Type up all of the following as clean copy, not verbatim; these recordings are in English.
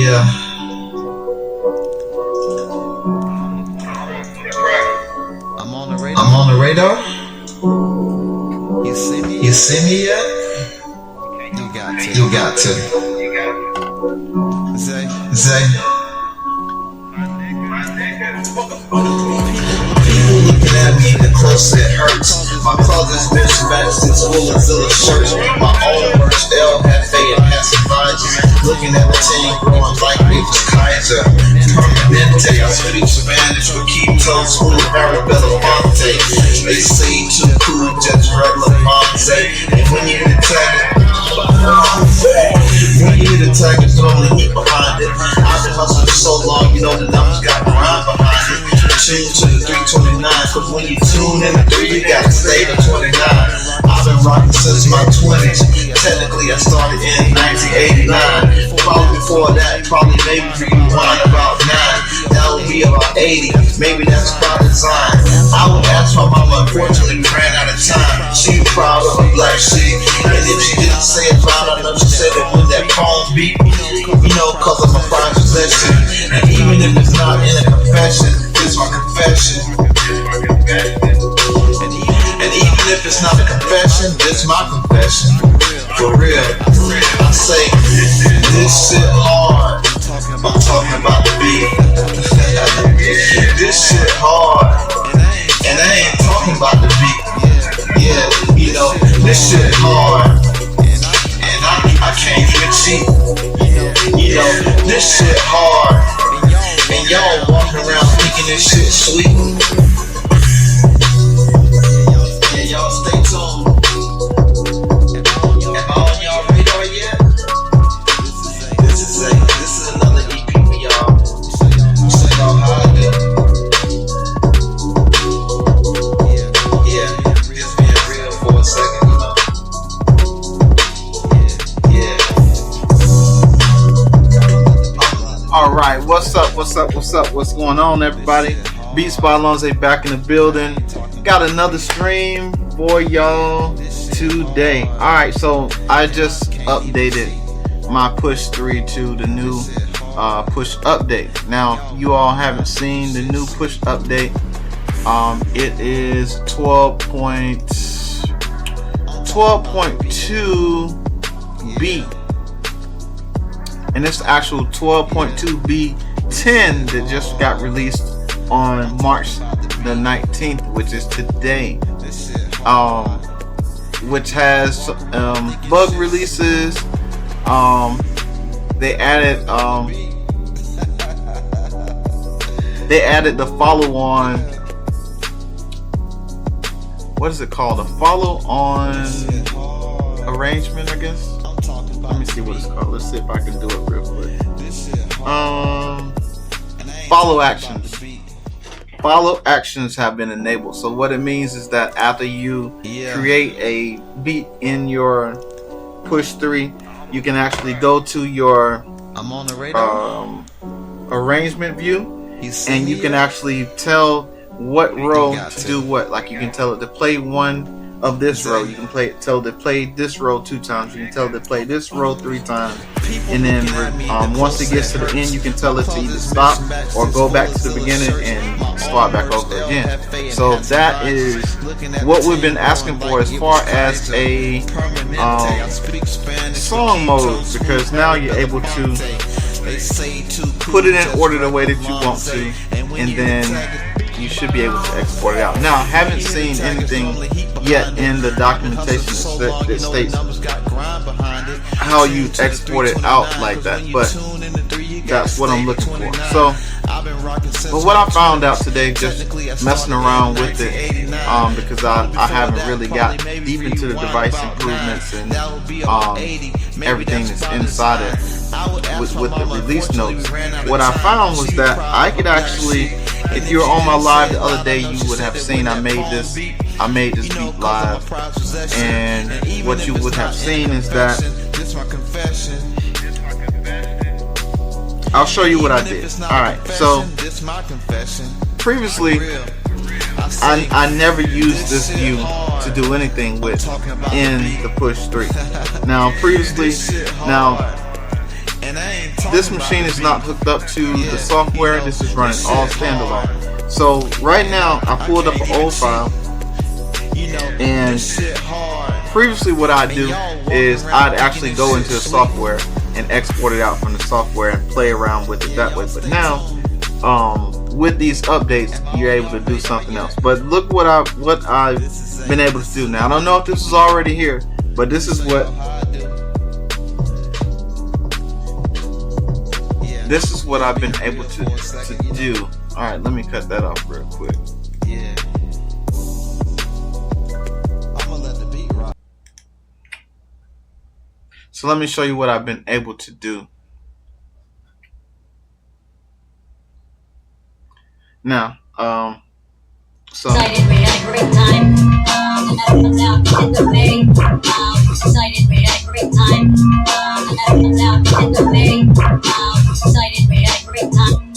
Yeah. I'm on the radar. You see me yet? You got to. Say. People looking at me, the closer it hurts. My closet's been smashed since full of Zilla shirts. My own worst L, Cafe, and Pacifiers. Looking at the team growing like it was Kaiser. Permanente, I speak Spanish with Quito's full of Arabella Monte. They say too cool, just regular Monte. And when you hit the target, throwing the heat behind it. I've been hustling for so long, you know the numbers got grind behind it. Tune to the 329, cause when you tune in the 3, you gotta stay to 29. I've been rocking since my 20s. Technically, I started in 1989. Probably before that, probably maybe rewind about 9. That would be about 80. Maybe that's by design. I would ask my mama, unfortunately, ran out of time. She was proud of her black sheep. And if she didn't say it loud enough, she said it when that phone beat. You know, cause of my prime possession. And even if it's not in a confession, it's my confession. And even if it's not a confession, it's my confession. For real, I say, this shit hard. I'm talking about the beat. This shit hard. And I ain't talking about the beat. Yeah, you know, this shit hard. And I can't even cheat. You know, this shit hard. And y'all walking around thinking this shit sweet. Yeah, y'all stay tuned. Am I on y'all radar yet? This is another EP for y'all. Check out how I do. Yeah, just being real for a second, you know. Alright, what's up? What's going on, everybody? BeatsByLonza back in the building. Got another stream for y'all today. Alright, so I just updated my push 3 to the new push update. Now, you all haven't seen the new push update. It is 12.2B. And it's the actual 12.2B10 that just got released on March the 19th, which is today. Which has bug releases. They added the follow-on. What is it called? A follow-on arrangement, I guess. Let me see what it's called. Let's see if I can do it real quick. Follow actions. Follow actions have been enabled. So what it means is that after you create a beat in your push 3, you can actually go to your arrangement view, and you can actually tell what row to do what. Like you can tell it to play one of this row, you can tell it to play this row 2 times, you can tell it to play this row 3 times, and then once it gets to the end, you can tell it to either stop or go back to the beginning and start back over again. So that is what we've been asking for as far as a song mode, because now you're able to put it in order the way that you want to, and then you should be able to export it out. Now, I haven't seen anything yet in the documentation that states how you export it out like that, but that's what I'm looking for. So, but what I found out today, just messing around with it, because I haven't really got deep into the device improvements and everything that's inside it with the release notes. What I found was that I could actually, if you were on my live the other day, you would have seen I made this beat live, and what you would have seen is that I'll show you what I did. Alright, so previously I never used this view to do anything with in the push 3. Now previously, this machine is not hooked up to the software. This is running all standalone. So right now I pulled up an old file, and previously what I'd do is I'd actually go into the software and export it out from the software and play around with it that way. But now with these updates, you're able to do something else. But look what I've been able to do now. I don't know if this is already here, but this is what I've been able to do. All right, let me cut that off real quick. So let me show you what I've been able to do. Now, so excited, we had a great time. And that comes out end of May. Excited, we had a great time. And that comes out end of May. Excited, we had a great time.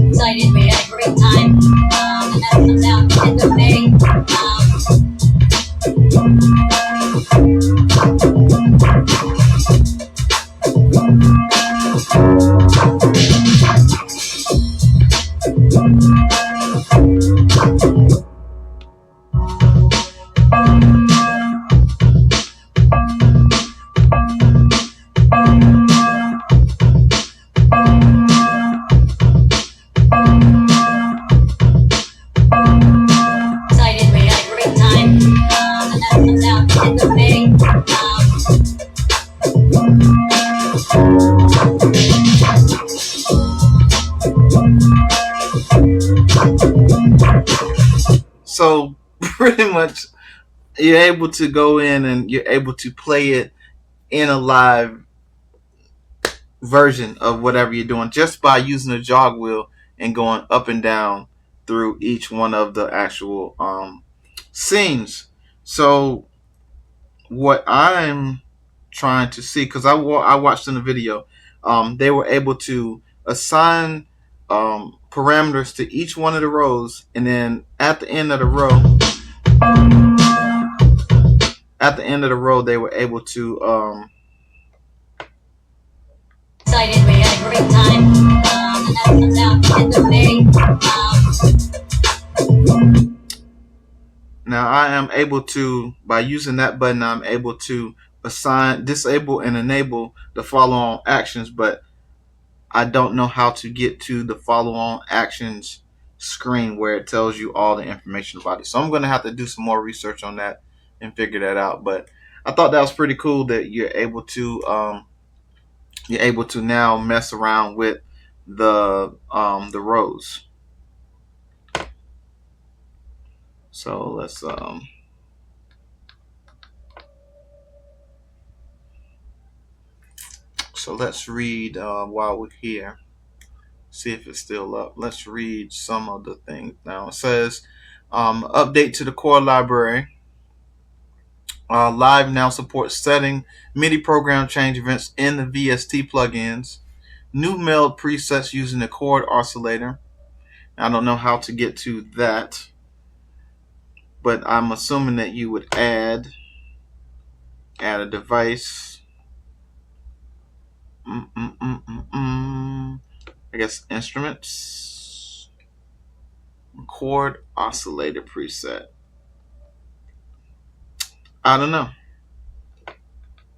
Excited, we had a great time. And that comes out end of May. So pretty much you're able to go in and you're able to play it in a live version of whatever you're doing just by using a jog wheel and going up and down through each one of the actual scenes. So what I'm trying to see, because I watched in the video, they were able to assign parameters to each one of the rows, and then at the end of the row they were able to excited, we had a great time. And that comes out end of May. Now I am able to, by using that button, I'm able to disable and enable the follow-on actions, but I don't know how to get to the follow-on actions screen where it tells you all the information about it. So I'm going to have to do some more research on that and figure that out. But I thought that was pretty cool that you're able to now mess around with the rows. So let's read while we're here. See if it's still up. Let's read some of the things now. It says update to the core library. Live now supports setting MIDI program change events in the VST plugins. New meld presets using the chord oscillator. I don't know how to get to that, but I'm assuming that you would add a device. I guess instruments. Chord oscillator preset. I don't know.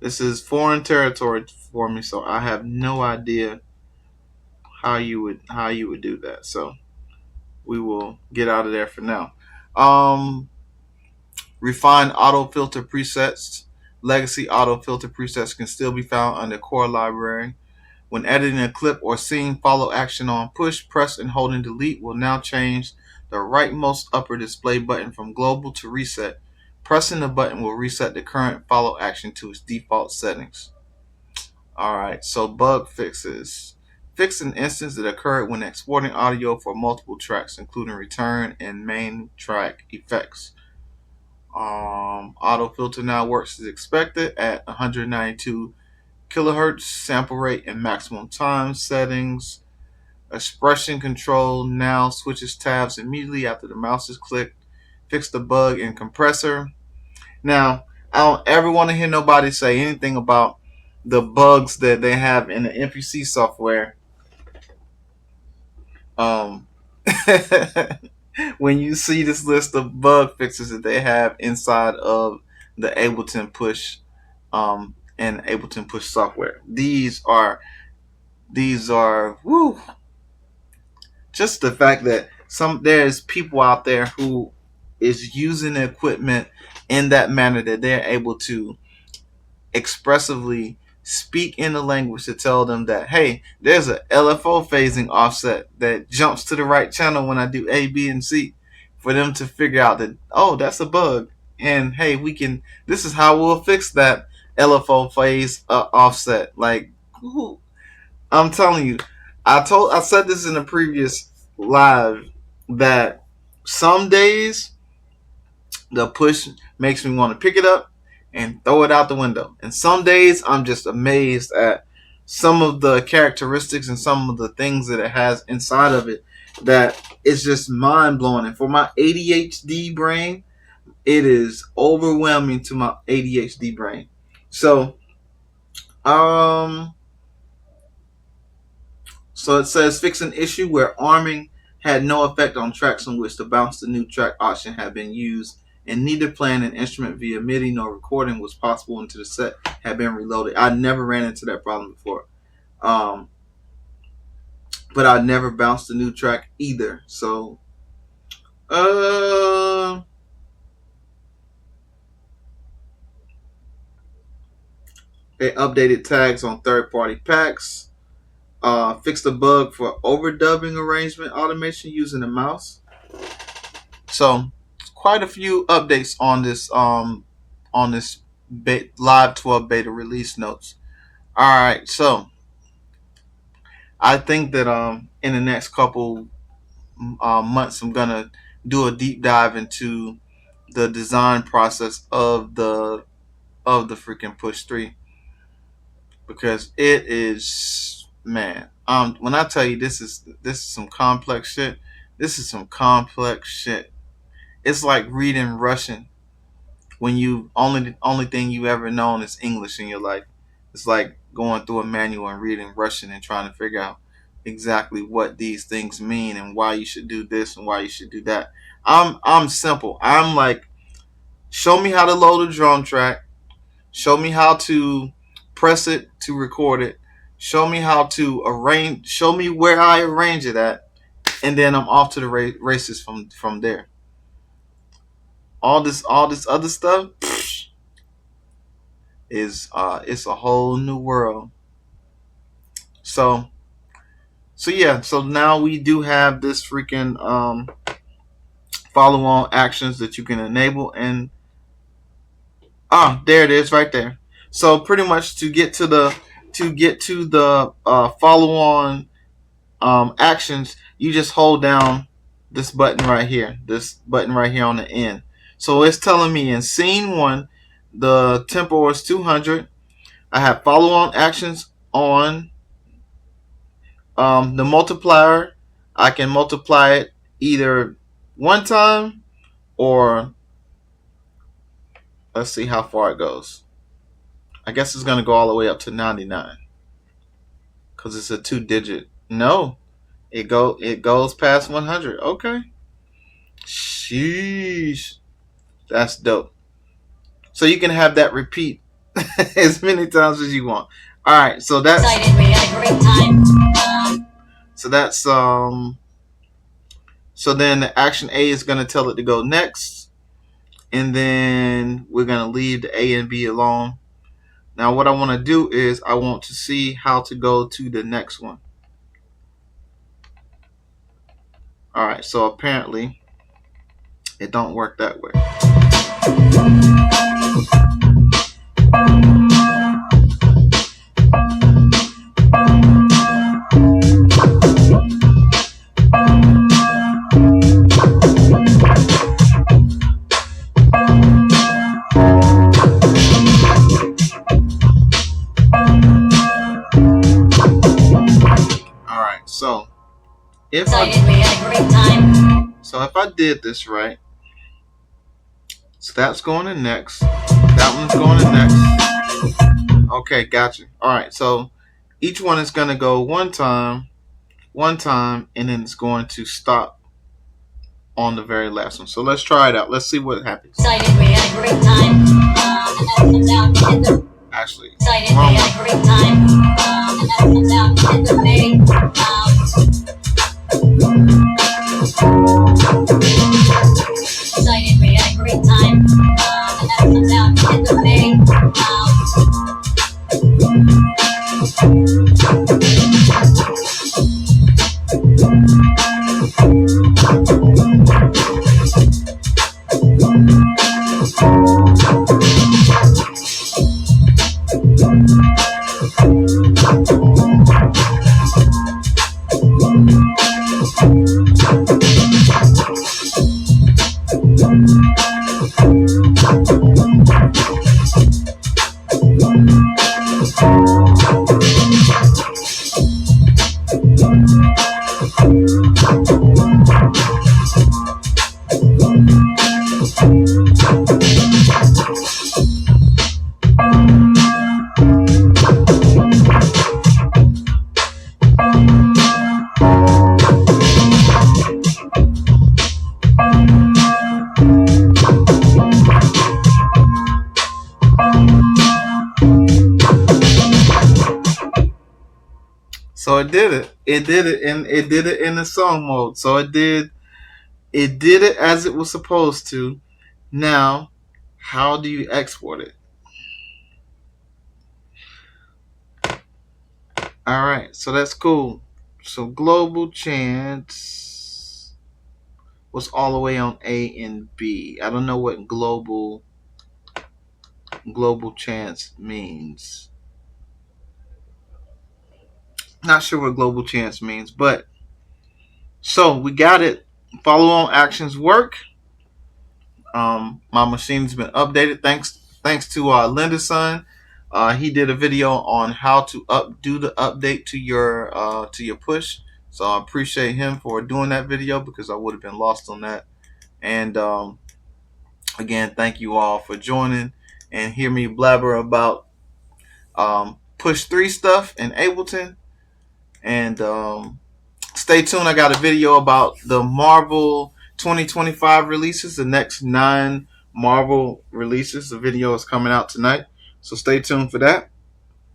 This is foreign territory for me, so I have no idea how you would do that. So we will get out of there for now. Refined auto filter presets. Legacy auto filter presets can still be found under core library. When editing a clip or scene, follow action on push, press, and holding delete will now change the rightmost upper display button from global to reset. Pressing the button will reset the current follow action to its default settings. Alright, so bug fixes. Fix an instance that occurred when exporting audio for multiple tracks, including return and main track effects. Auto filter now works as expected at 192 kilohertz sample rate and maximum time settings. Expression control now switches tabs immediately after the mouse is clicked. Fix the bug in compressor. Now, I don't ever want to hear nobody say anything about the bugs that they have in the MPC software. Um, when you see this list of bug fixes that they have inside of the Ableton Push and Ableton Push software, these are woo, just the fact that there's people out there who is using the equipment in that manner that they're able to expressively speak in the language to tell them that, hey, there's a LFO phasing offset that jumps to the right channel when I do A, B, and C, for them to figure out that, oh, that's a bug, and hey, this is how we'll fix that LFO phase offset. Like, I'm telling you, I said this in a previous live that some days the push makes me want to pick it up and throw it out the window. And some days I'm just amazed at some of the characteristics and some of the things that it has inside of it that is just mind blowing. And for my ADHD brain, it is overwhelming to my ADHD brain. So, so it says fix an issue where arming had no effect on tracks on which the bounce to new track option had been used, and neither playing an instrument via MIDI nor recording was possible until the set had been reloaded. I never ran into that problem before. But I never bounced a new track either. So, they updated tags on third-party packs. Fixed the bug for overdubbing arrangement automation using the mouse. So, quite a few updates on this live 12 beta release notes. All right, so I think that in the next couple months I'm gonna do a deep dive into the design process of the freaking Push 3, because it is, man, when I tell you this is some complex shit. This is some complex shit. It's like reading Russian when the only thing you ever known is English in your life. It's like going through a manual and reading Russian and trying to figure out exactly what these things mean and why you should do this and why you should do that. I'm simple. I'm like, show me how to load a drum track. Show me how to press it to record it. Show me how to arrange. Show me where I arrange it at, and then I'm off to the races from there. All this other stuff is it's a whole new world. So yeah. So now we do have this freaking follow on actions that you can enable, and there it is right there. So pretty much to get to the follow on actions, you just hold down this button right here on the end. So it's telling me in scene 1 the tempo is 200. I have follow on actions on. The multiplier, I can multiply it either one time or let's see how far it goes. I guess it's going to go all the way up to 99 because it's a 2-digit. No, it goes past 100. Okay. Sheesh. That's dope. So you can have that repeat as many times as you want. All right, so that's excited. We had a great time. So that's so then the action A is going to tell it to go next, and then we're going to leave the A and B alone. Now what I want to do is I want to see how to go to the next one. All right, so apparently it don't work that way. So if I did this right, so that's going in next. That one's going in next. Okay, gotcha. All right, so each one is going to go one time, and then it's going to stop on the very last one. So let's try it out. Let's see what happens. Actually, wrong So it did it. It did it, and it did it in the song mode. So it did it as it was supposed to. Now, how do you export it? All right, so that's cool. So global chance was all the way on A and B. I don't know what global chance means. Not sure what global chance means, but so we got it. Follow on actions work. My machine's been updated. Thanks to Linda Son. He did a video on how to do the update to your push. So I appreciate him for doing that video because I would have been lost on that. And again, thank you all for joining and hear me blabber about push 3 stuff in Ableton. And stay tuned. I got a video about the Marvel 2025 releases, the next 9 Marvel releases. The video is coming out tonight, so stay tuned for that.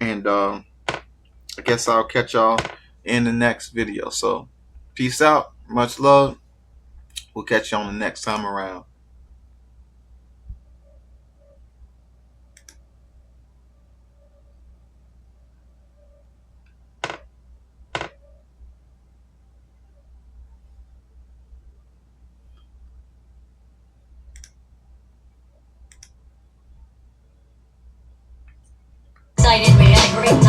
And I guess I'll catch y'all in the next video. So peace out, much love. We'll catch you on the next time around. We had a great time.